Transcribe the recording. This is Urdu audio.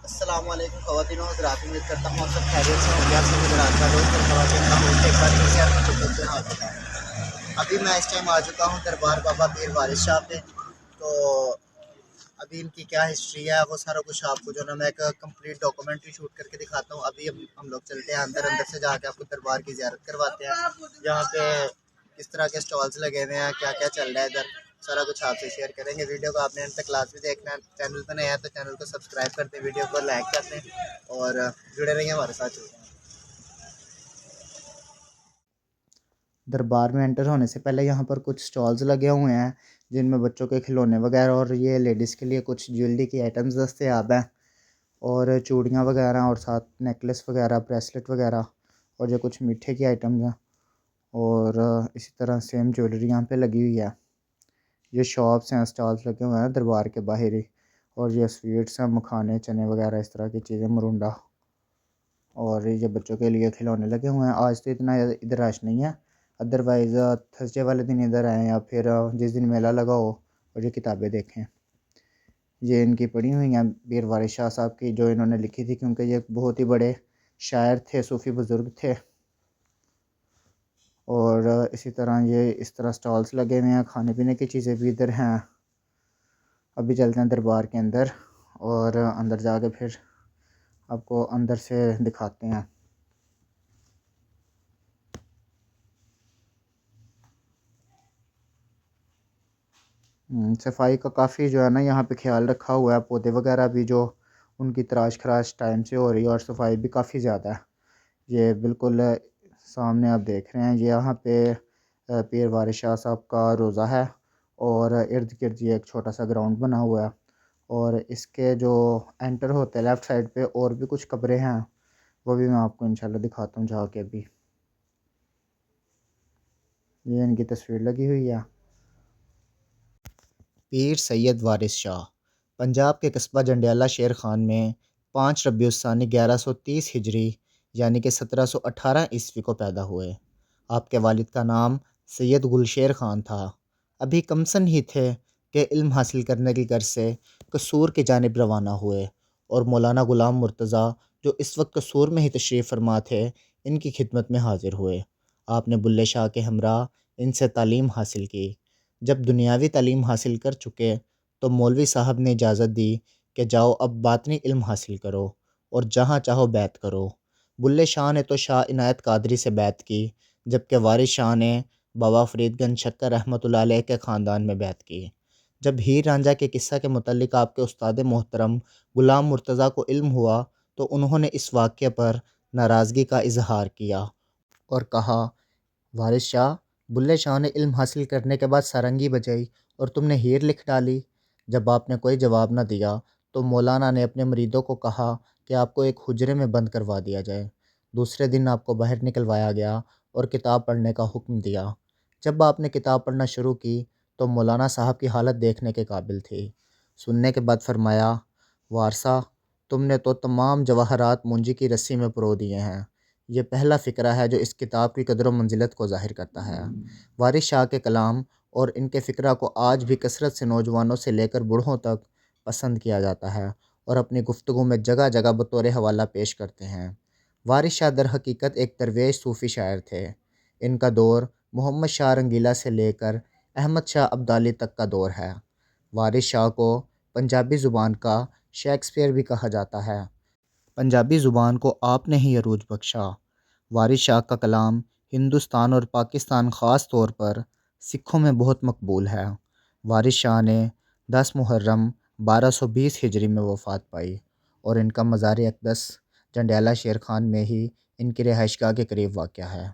السلام علیکم خواتین و حضرات، امید کرتا ہوں آپ سب خیریت سے ہوں گے۔ آپ سب حضرات کا دوست اور خواتین کا ہوسٹ ایک بار پھر سے آپ کی خدمت میں حاضر ہے۔ ابھی میں اس ٹائم آ چکا ہوں دربار بابا پیر وارث شاہ پہ۔ تو ابھی ان کی کیا ہسٹری ہے وہ سارا کچھ آپ کو جو نا میں ایک کمپلیٹ ڈاکومنٹری شوٹ کر کے دکھاتا ہوں۔ ابھی ہم لوگ چلتے ہیں اندر سے جا کے آپ کو دربار کی زیارت کرواتے ہیں، جہاں پہ کس طرح کے سٹالز لگے ہوئے ہیں، کیا کیا چل رہا ہے ادھر، سارا کچھ آپ سے شیئر کریں گے۔ ویڈیو کو آپ نے انت تک لازمی دیکھنا ہے۔ چینل پہ نیا ہے تو چینل کو سبسکرائب کر دیں، ویڈیو کو لائک کر دیں اور جڑے رہیے ہمارے ساتھ۔ چلتے ہیں دربار میں انٹر ہونے سے پہلے یہاں پر کچھ سٹالز لگے ہوئے ہیں جن میں بچوں کے کھلونے وغیرہ اور یہ لیڈیز کے لیے کچھ جویلری کی آئٹمز دستیاب ہیں، اور چوڑیاں وغیرہ اور ساتھ نیکلس وغیرہ، بریسلٹ وغیرہ، اور جو کچھ میٹھے کی آئٹمز ہیں، اور اسی طرح سیم جویلری یہاں پہ لگی ہوئی ہے۔ یہ شاپس ہیں، سٹالز لگے ہوئے ہیں دربار کے باہر ہی، اور یہ سویٹس ہیں، مکھانے، چنے وغیرہ اس طرح کی چیزیں، مرونڈا، اور یہ بچوں کے لیے کھلونے لگے ہوئے ہیں۔ آج تو اتنا ادھر رش نہیں ہے، ادروائز تھرسڈے والے دن ادھر آئیں یا پھر جس دن میلہ لگا ہو اور یہ کتابیں دیکھیں۔ یہ ان کی پڑھی ہوئی ہیں پیر وارث شاہ صاحب کی، جو انہوں نے لکھی تھی، کیونکہ یہ بہت ہی بڑے شاعر تھے، صوفی بزرگ تھے۔ اور اسی طرح یہ اس طرح سٹالز لگے ہوئے ہیں، کھانے پینے کی چیزیں بھی ادھر ہیں۔ ابھی چلتے ہیں دربار کے اندر، اور اندر جا کے پھر آپ کو اندر سے دکھاتے ہیں۔ صفائی کا کافی جو ہے نا یہاں پہ خیال رکھا ہوا ہے، پودے وغیرہ بھی جو ان کی تراش خراش ٹائم سے ہو رہی ہے، اور صفائی بھی کافی زیادہ ہے۔ یہ بالکل سامنے آپ دیکھ رہے ہیں، یہ یہاں پہ پیر وارث شاہ صاحب کا روضہ ہے، اور ارد گرد یہ ایک چھوٹا سا گراؤنڈ بنا ہوا ہے، اور اس کے جو انٹر ہوتے ہیں لیفٹ سائڈ پہ اور بھی کچھ قبریں ہیں، وہ بھی میں آپ کو انشاءاللہ دکھاتا ہوں جا کے۔ ابھی یہ ان کی تصویر لگی ہوئی ہے۔ پیر سید وارث شاہ پنجاب کے قصبہ جنڈیالہ شیر خان میں 5 ربیع الثانی 1130 ہجری یعنی کہ 1718 عیسوی کو پیدا ہوئے۔ آپ کے والد کا نام سید گلشیر خان تھا۔ ابھی کمسن ہی تھے کہ علم حاصل کرنے کی غرض سے قصور کی جانب روانہ ہوئے، اور مولانا غلام مرتضیٰ جو اس وقت قصور میں ہی تشریف فرما تھے، ان کی خدمت میں حاضر ہوئے۔ آپ نے بلے شاہ کے ہمراہ ان سے تعلیم حاصل کی۔ جب دنیاوی تعلیم حاصل کر چکے تو مولوی صاحب نے اجازت دی کہ جاؤ اب باطنی علم حاصل کرو اور جہاں چاہو بیعت کرو۔ بلے شاہ نے تو شاہ عنایت قادری سے بیعت کی، جبکہ وارث شاہ نے بابا فرید گنج شکر رحمۃ اللہ علیہ کے خاندان میں بیعت کی۔ جب ہیر رانجھا کے قصہ کے متعلق آپ کے استاد محترم غلام مرتضیٰ کو علم ہوا تو انہوں نے اس واقعے پر ناراضگی کا اظہار کیا اور کہا، وارث شاہ، بلے شاہ نے علم حاصل کرنے کے بعد سارنگی بجائی اور تم نے ہیر لکھ ڈالی۔ جب آپ نے کوئی جواب نہ دیا تو مولانا نے اپنے مریدوں کو کہا کہ آپ کو ایک حجرے میں بند کروا دیا جائے۔ دوسرے دن آپ کو باہر نکلوایا گیا اور کتاب پڑھنے کا حکم دیا۔ جب آپ نے کتاب پڑھنا شروع کی تو مولانا صاحب کی حالت دیکھنے کے قابل تھی۔ سننے کے بعد فرمایا، وارثہ، تم نے تو تمام جواہرات منجی کی رسی میں پرو دیے ہیں۔ یہ پہلا فقرہ ہے جو اس کتاب کی قدر و منزلت کو ظاہر کرتا ہے۔ وارث شاہ کے کلام اور ان کے فقرہ کو آج بھی کثرت سے نوجوانوں سے لے کر بوڑھوں تک پسند کیا جاتا ہے، اور اپنی گفتگو میں جگہ جگہ بطور حوالہ پیش کرتے ہیں۔ وارث شاہ در حقیقت ایک درویش صوفی شاعر تھے۔ ان کا دور محمد شاہ رنگیلا سے لے کر احمد شاہ ابدالی تک کا دور ہے۔ وارث شاہ کو پنجابی زبان کا شیکسپیئر بھی کہا جاتا ہے۔ پنجابی زبان کو آپ نے ہی عروج بخشا۔ وارث شاہ کا کلام ہندوستان اور پاکستان خاص طور پر سکھوں میں بہت مقبول ہے۔ وارث شاہ نے 10 محرم 1220 ہجری میں وفات پائی، اور ان کا مزار اقدس جنڈیالہ شیر خان میں ہی ان کی رہائش گاہ کے قریب واقع ہے۔